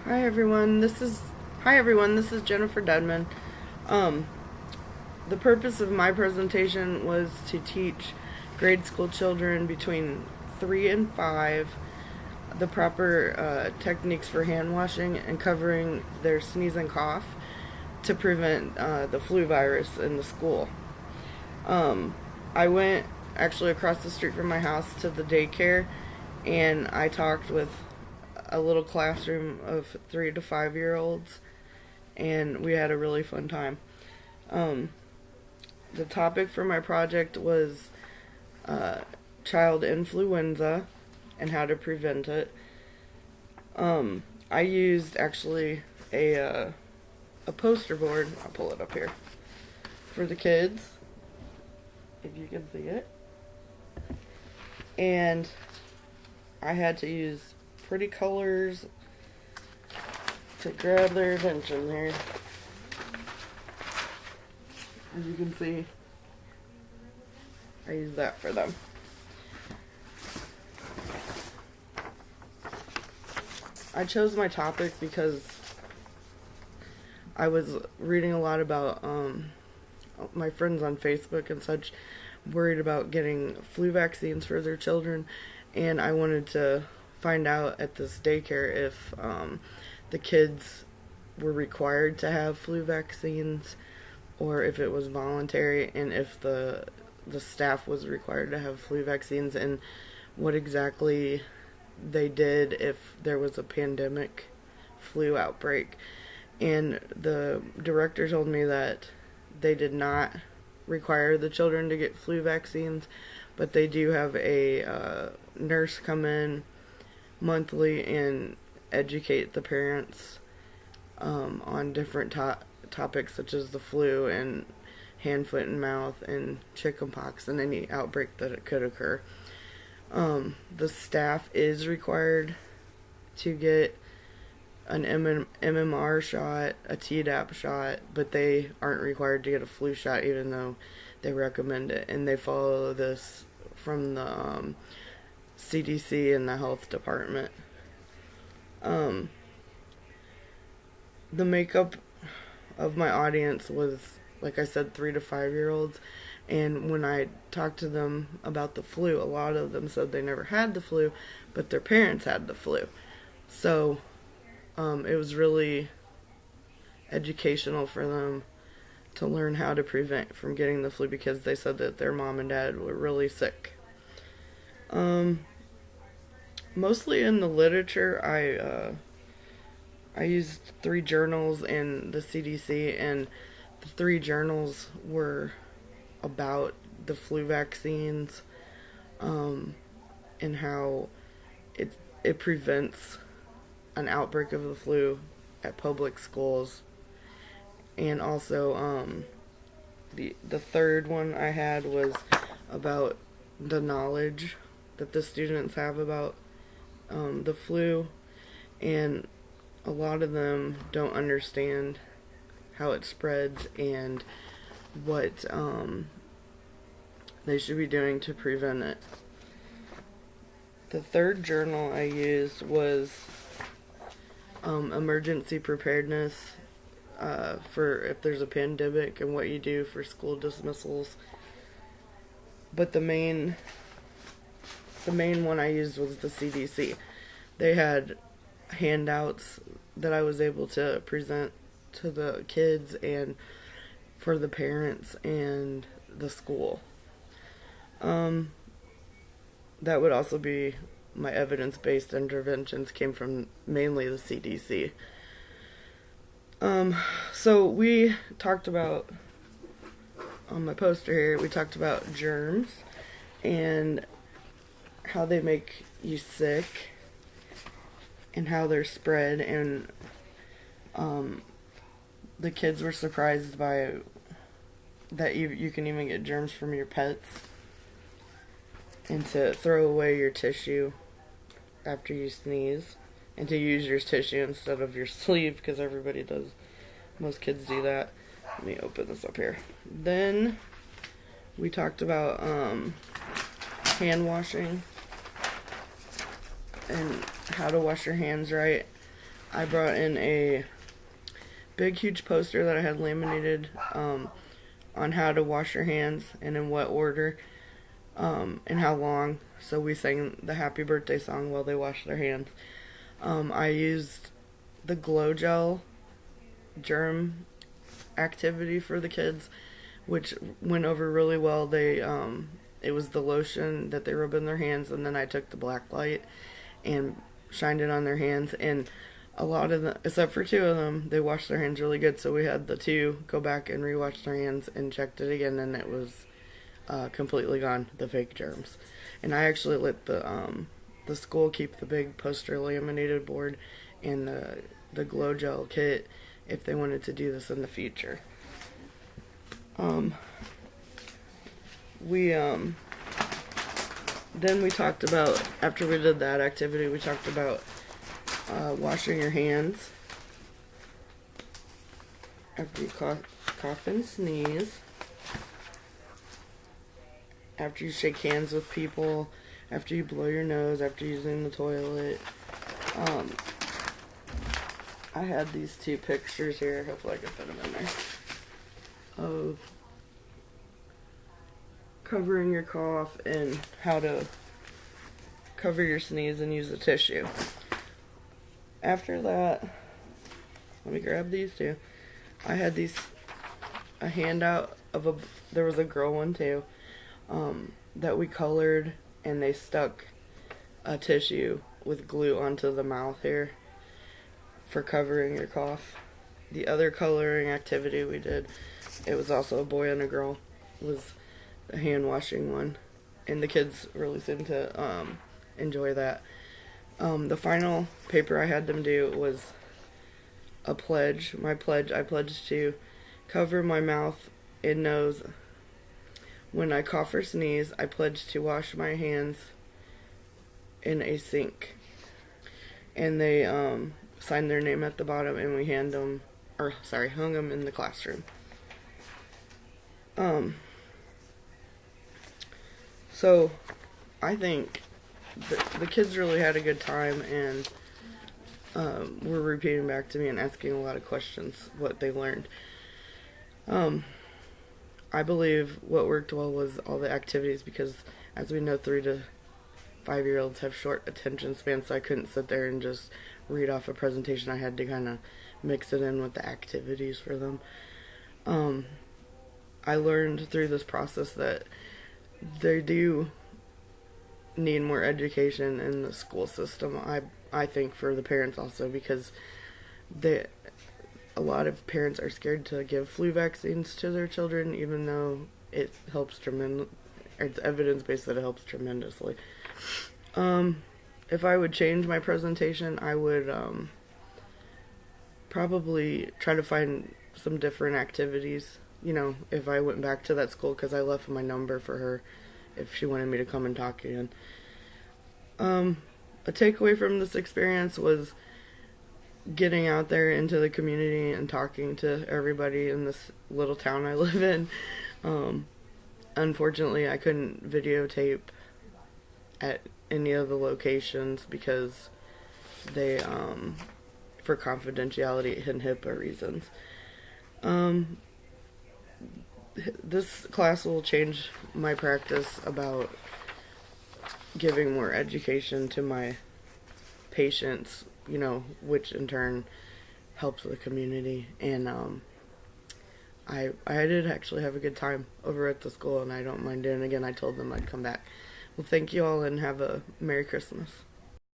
Hi everyone. This is Jennifer Deadmond. Um, the purpose of my presentation was to teach grade school children between 3 and 5 the proper techniques for hand washing and covering their sneeze and cough to prevent the flu virus in the school. I went actually across the street from my house to the daycare, and I talked with a little classroom of 3 to 5 year olds, and we had a really fun time. Um, the topic for my project was child influenza and how to prevent it. I used actually a poster board. I'll pull it up here for the kids, if you can see it. And I had to use pretty colors to grab their attention here. As you can see, I use that for them. I chose my topic because I was reading a lot about my friends on Facebook and such worried about getting flu vaccines for their children, and I wanted to find out at this daycare if the kids were required to have flu vaccines or if it was voluntary, and if the staff was required to have flu vaccines, and what exactly they did if there was a pandemic flu outbreak. And the director told me that they did not require the children to get flu vaccines, but they do have a nurse come in monthly and educate the parents on different topics such as the flu and hand, foot, and mouth and chickenpox and any outbreak that it could occur. The staff is required to get an MMR shot, a Tdap shot, but they aren't required to get a flu shot even though they recommend it, and they follow this from the CDC and the health department. The makeup of my audience was, like I said, 3 to 5 year olds, and when I talked to them about the flu, a lot of them said they never had the flu, but their parents had the flu. So it was really educational for them to learn how to prevent from getting the flu because they said that their mom and dad were really sick. Mostly in the literature, I used 3 journals and the CDC, and the 3 journals were about the flu vaccines, and how it prevents an outbreak of the flu at public schools. And also the third one I had was about the knowledge that the students have about the flu, and a lot of them don't understand how it spreads and what they should be doing to prevent it. The third journal I used was emergency preparedness for if there's a pandemic and what you do for school dismissals. But the main one I used was the CDC. They had handouts that I was able to present to the kids and for the parents and the school. That would also be my evidence-based interventions came from mainly the CDC. So we talked about, on my poster here, we talked about germs and how they make you sick and how they're spread, and the kids were surprised by that you can even get germs from your pets, and to throw away your tissue after you sneeze, and to use your tissue instead of your sleeve, because everybody does. Most kids do that. Let me open this up here. Then we talked about hand washing and how to wash your hands right. I brought in a big, huge poster that I had laminated on how to wash your hands and in what order and how long. So we sang the happy birthday song while they washed their hands. I used the glow gel germ activity for the kids, which went over really well. It was the lotion that they rub in their hands, and then I took the black light and shined it on their hands, and a lot of them, except for two of them, they washed their hands really good. So we had the two go back and rewash their hands and checked it again, and it was completely gone, the fake germs. And I actually let the school keep the big poster laminated board and the glow gel kit if they wanted to do this in the future. Then we talked about, after we did that activity, we talked about washing your hands after you cough and sneeze, after you shake hands with people, after you blow your nose, after using the toilet. I had these two pictures here, hopefully I can fit them in there, of covering your cough and how to cover your sneeze and use a tissue. After that, let me grab these two. I had a handout of there was a girl one too, that we colored, and they stuck a tissue with glue onto the mouth here for covering your cough. The other coloring activity we did, it was also a boy and a girl, was the hand washing one, and the kids really seemed to enjoy that. The final paper I had them do was a pledge. I pledged to cover my mouth and nose when I cough or sneeze. I pledged to wash my hands in a sink. And they signed their name at the bottom, and we hung them in the classroom. So I think the kids really had a good time, and were repeating back to me and asking a lot of questions, what they learned. I believe what worked well was all the activities, because as we know, 3 to 5-year-olds have short attention spans, so I couldn't sit there and just read off a presentation. I had to kind of mix it in with the activities for them. I learned through this process that they do need more education in the school system. I think for the parents also, because a lot of parents are scared to give flu vaccines to their children, even though it helps it's evidence-based that it helps tremendously. If I would change my presentation, I would probably try to find some different activities. If I went back to that school, because I left my number for her if she wanted me to come and talk again. A takeaway from this experience was getting out there into the community and talking to everybody in this little town I live in. Unfortunately, I couldn't videotape at any of the locations because they, for confidentiality and HIPAA reasons. This class will change my practice about giving more education to my patients, which in turn helps the community. And I did actually have a good time over at the school, and I don't mind doing it again. I told them I'd come back. Well, thank you all, and have a Merry Christmas.